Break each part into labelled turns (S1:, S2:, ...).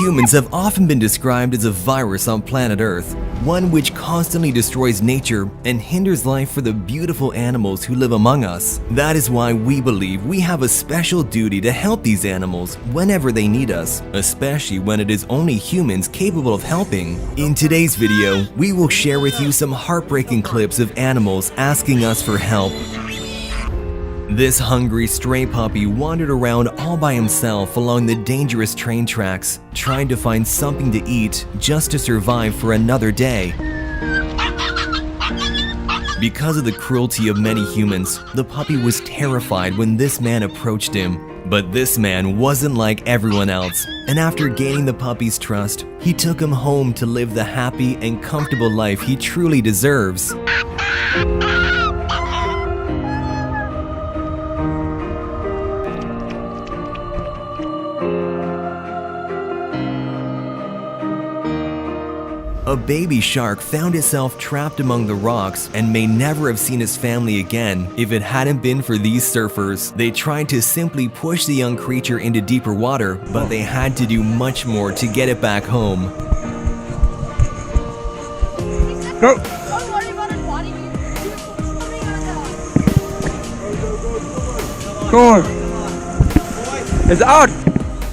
S1: Humans have often been described as a virus on planet Earth, one which constantly destroys nature and hinders life for the beautiful animals who live among us. That is why we believe we have a special duty to help these animals whenever they need us, especially when it is only humans capable of helping. In today's video, we will share with you some heartbreaking clips of animals asking us for help. This hungry stray puppy wandered around all by himself along the dangerous train tracks, trying to find something to eat just to survive for another day. Because of the cruelty of many humans, the puppy was terrified when this man approached him. But this man wasn't like everyone else, and after gaining the puppy's trust, he took him home to live the happy and comfortable life he truly deserves. A baby shark found itself trapped among the rocks and may never have seen its family again if it hadn't been for these surfers. They tried to simply push the young creature into deeper water, but they had to do much more to get it back home.
S2: Go!
S3: Don't worry about it, body.
S2: Go on! It's out!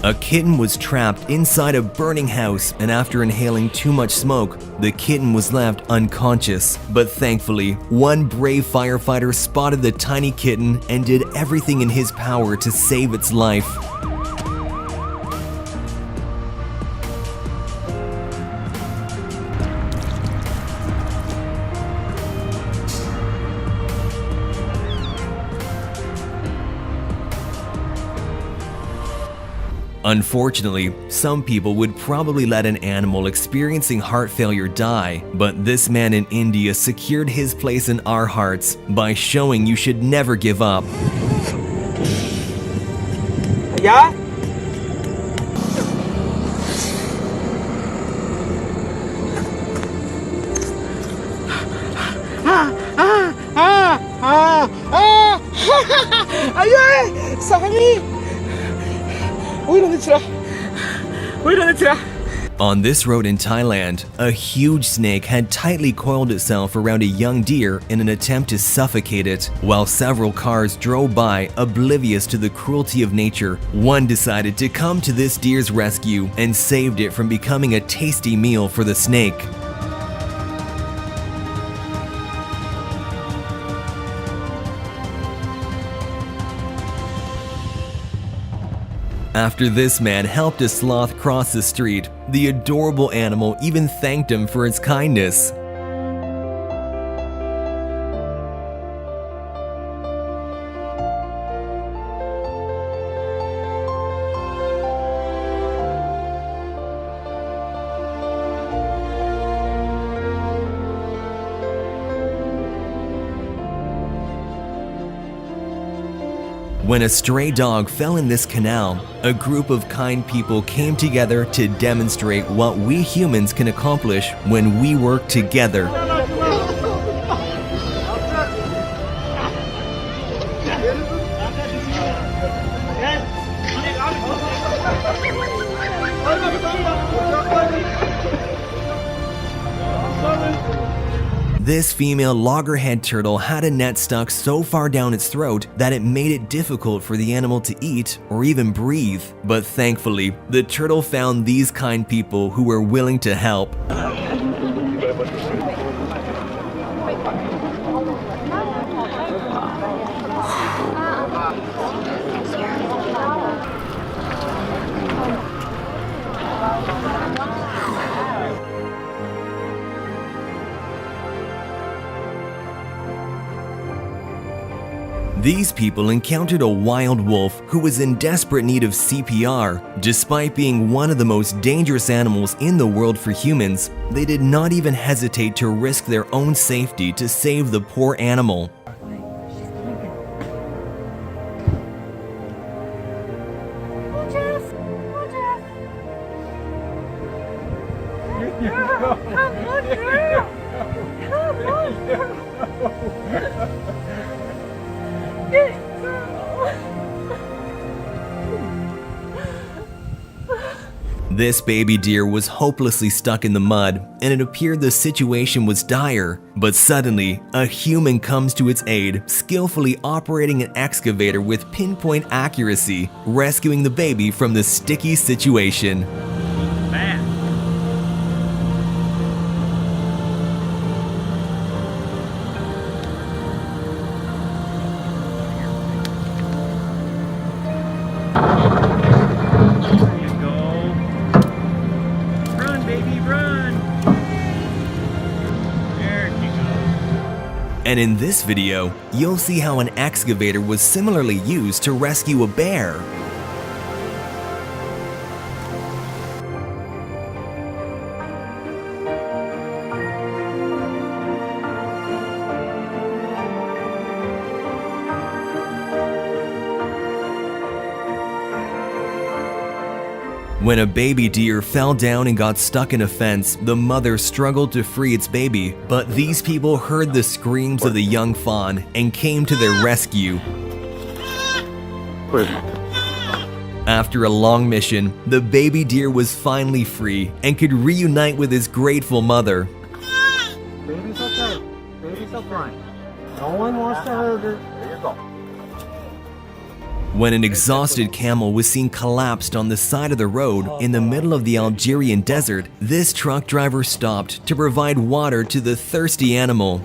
S1: A kitten was trapped inside a burning house, and after inhaling too much smoke, the kitten was left unconscious. But thankfully, one brave firefighter spotted the tiny kitten and did everything in his power to save its life. Unfortunately, some people would probably let an animal experiencing heart failure die, but this man in India secured his place in our hearts by showing you should never give up.
S2: Yeah? Aye! Sorry!
S1: On this road in Thailand, a huge snake had tightly coiled itself around a young deer in an attempt to suffocate it. While several cars drove by, oblivious to the cruelty of nature, one decided to come to this deer's rescue and saved it from becoming a tasty meal for the snake. After this man helped a sloth cross the street, the adorable animal even thanked him for his kindness. When a stray dog fell in this canal, a group of kind people came together to demonstrate what we humans can accomplish when we work together. This female loggerhead turtle had a net stuck so far down its throat that it made it difficult for the animal to eat or even breathe. But thankfully, the turtle found these kind people who were willing to help. These people encountered a wild wolf who was in desperate need of CPR. Despite being one of the most dangerous animals in the world for humans, they did not even hesitate to risk their own safety to save the poor animal. This baby deer was hopelessly stuck in the mud, and it appeared the situation was dire. But suddenly, a human comes to its aid, skillfully operating an excavator with pinpoint accuracy, rescuing the baby from the sticky situation. And in this video, you'll see how an excavator was similarly used to rescue a bear. When a baby deer fell down and got stuck in a fence, the mother struggled to free its baby, but these people heard the screams of the young fawn and came to their rescue. After a long mission, the baby deer was finally free and could reunite with his grateful mother.
S2: Baby's okay. Baby's fine. No one wants to hurt her. There you go.
S1: When an exhausted camel was seen collapsed on the side of the road in the middle of the Algerian desert, this truck driver stopped to provide water to the thirsty animal.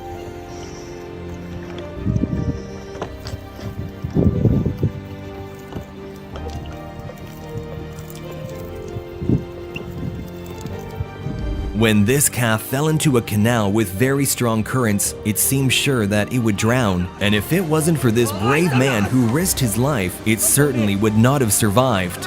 S1: When this calf fell into a canal with very strong currents, it seemed sure that it would drown, and if it wasn't for this brave man who risked his life, it certainly would not have survived.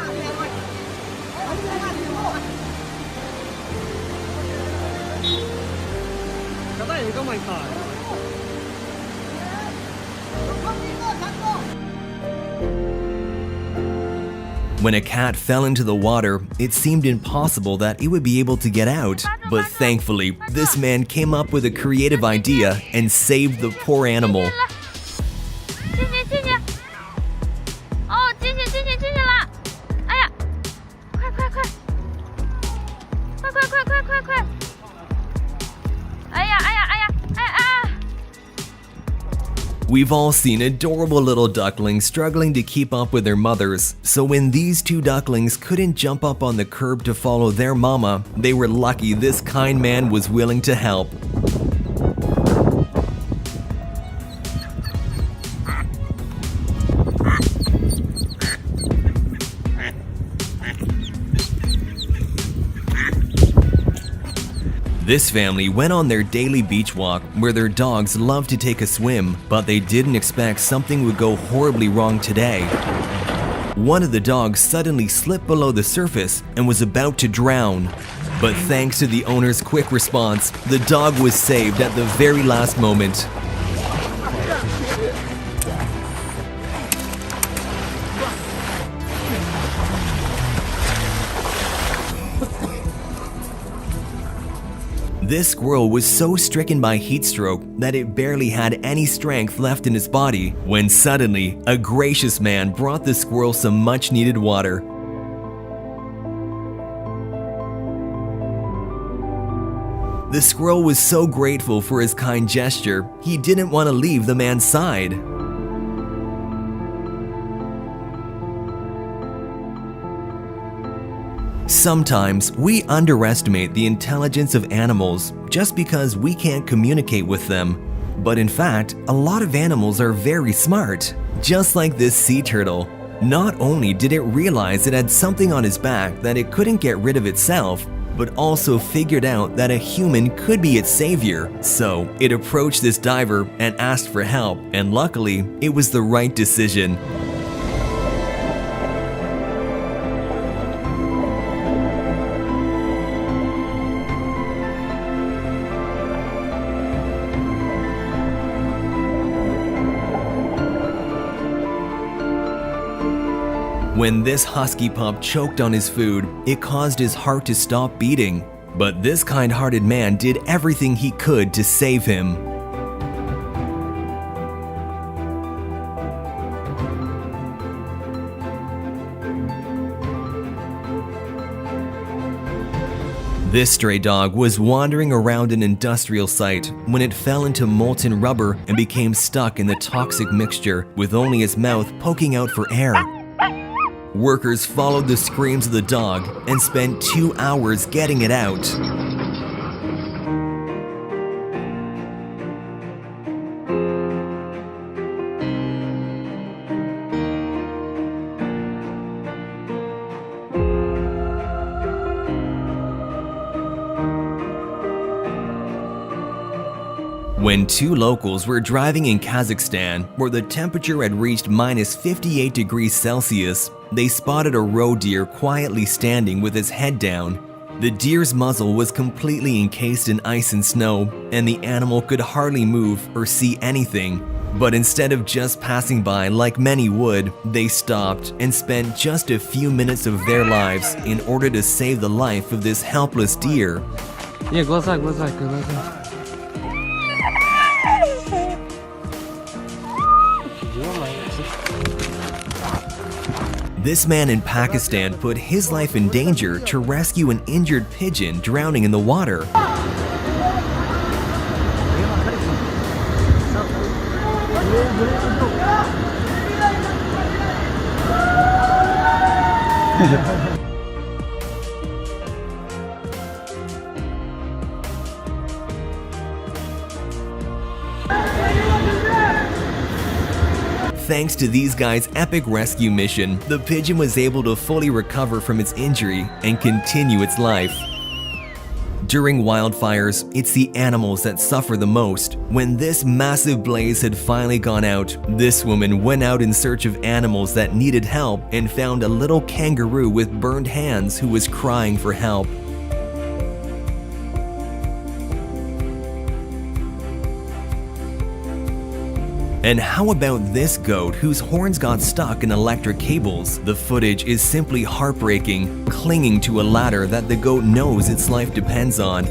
S1: When a cat fell into the water, it seemed impossible that it would be able to get out. But thankfully, this man came up with a creative idea and saved the poor animal. We've all seen adorable little ducklings struggling to keep up with their mothers, so when these two ducklings couldn't jump up on the curb to follow their mama, they were lucky this kind man was willing to help. This family went on their daily beach walk where their dogs love to take a swim, but they didn't expect something would go horribly wrong today. One of the dogs suddenly slipped below the surface and was about to drown. But thanks to the owner's quick response, the dog was saved at the very last moment. This squirrel was so stricken by heat stroke that it barely had any strength left in its body, when suddenly, a gracious man brought the squirrel some much-needed water. The squirrel was so grateful for his kind gesture, he didn't want to leave the man's side. Sometimes we underestimate the intelligence of animals just because we can't communicate with them. But in fact, a lot of animals are very smart. Just like this sea turtle. Not only did it realize it had something on its back that it couldn't get rid of itself, but also figured out that a human could be its savior. So it approached this diver and asked for help, and luckily, it was the right decision. When this husky pup choked on his food, it caused his heart to stop beating. But this kind-hearted man did everything he could to save him. This stray dog was wandering around an industrial site when it fell into molten rubber and became stuck in the toxic mixture with only its mouth poking out for air. Workers followed the screams of the dog and spent 2 hours getting it out. When 2 locals were driving in Kazakhstan, where the temperature had reached minus 58 degrees Celsius, they spotted a roe deer quietly standing with its head down. The deer's muzzle was completely encased in ice and snow, and the animal could hardly move or see anything. But instead of just passing by like many would, they stopped and spent just a few minutes of their lives in order to save the life of this helpless deer.
S2: глаза.
S1: This man in Pakistan put his life in danger to rescue an injured pigeon drowning in the water. Thanks to these guys' epic rescue mission, the pigeon was able to fully recover from its injury and continue its life. During wildfires, it's the animals that suffer the most. When this massive blaze had finally gone out, this woman went out in search of animals that needed help and found a little kangaroo with burned hands who was crying for help. And how about this goat whose horns got stuck in electric cables? The footage is simply heartbreaking, clinging to a ladder that the goat knows its life depends on.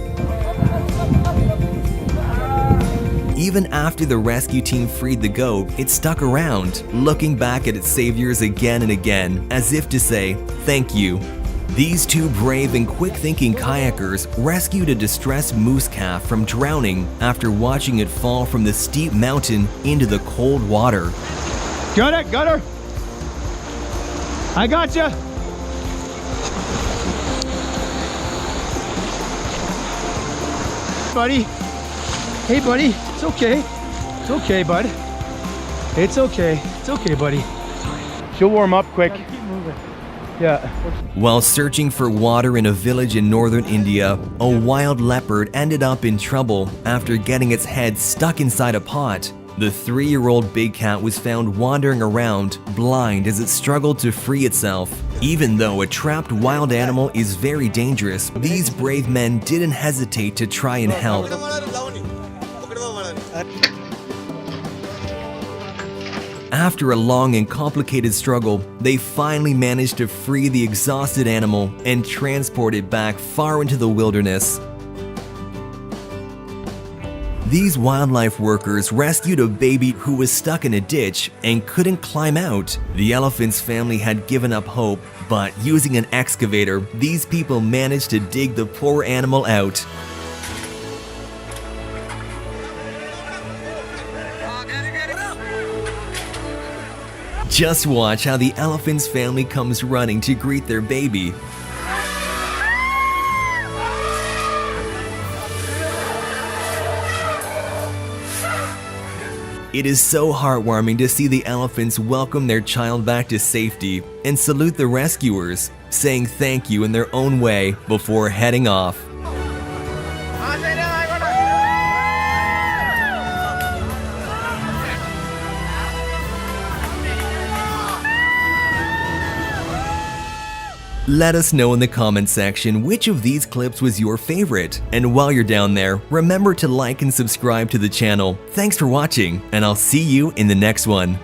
S1: Even after the rescue team freed the goat, it stuck around, looking back at its saviors again and again, as if to say, "Thank you." These 2 brave and quick-thinking kayakers rescued a distressed moose calf from drowning after watching it fall from the steep mountain into the cold water.
S3: Got her! I got you! Buddy! Hey buddy, it's okay. It's okay, bud. It's okay, buddy. She'll warm up quick.
S2: Keep moving.
S3: Yeah.
S1: While searching for water in a village in northern India, a wild leopard ended up in trouble after getting its head stuck inside a pot. The 3-year-old big cat was found wandering around, blind as it struggled to free itself. Even though a trapped wild animal is very dangerous, these brave men didn't hesitate to try and help. After a long and complicated struggle, they finally managed to free the exhausted animal and transport it back far into the wilderness. These wildlife workers rescued a baby who was stuck in a ditch and couldn't climb out. The elephant's family had given up hope, but using an excavator, these people managed to dig the poor animal out. Just watch how the elephant's family comes running to greet their baby. It is so heartwarming to see the elephants welcome their child back to safety and salute the rescuers, saying thank you in their own way before heading off. Let us know in the comment section which of these clips was your favorite. And while you're down there, remember to like and subscribe to the channel. Thanks for watching, and I'll see you in the next one.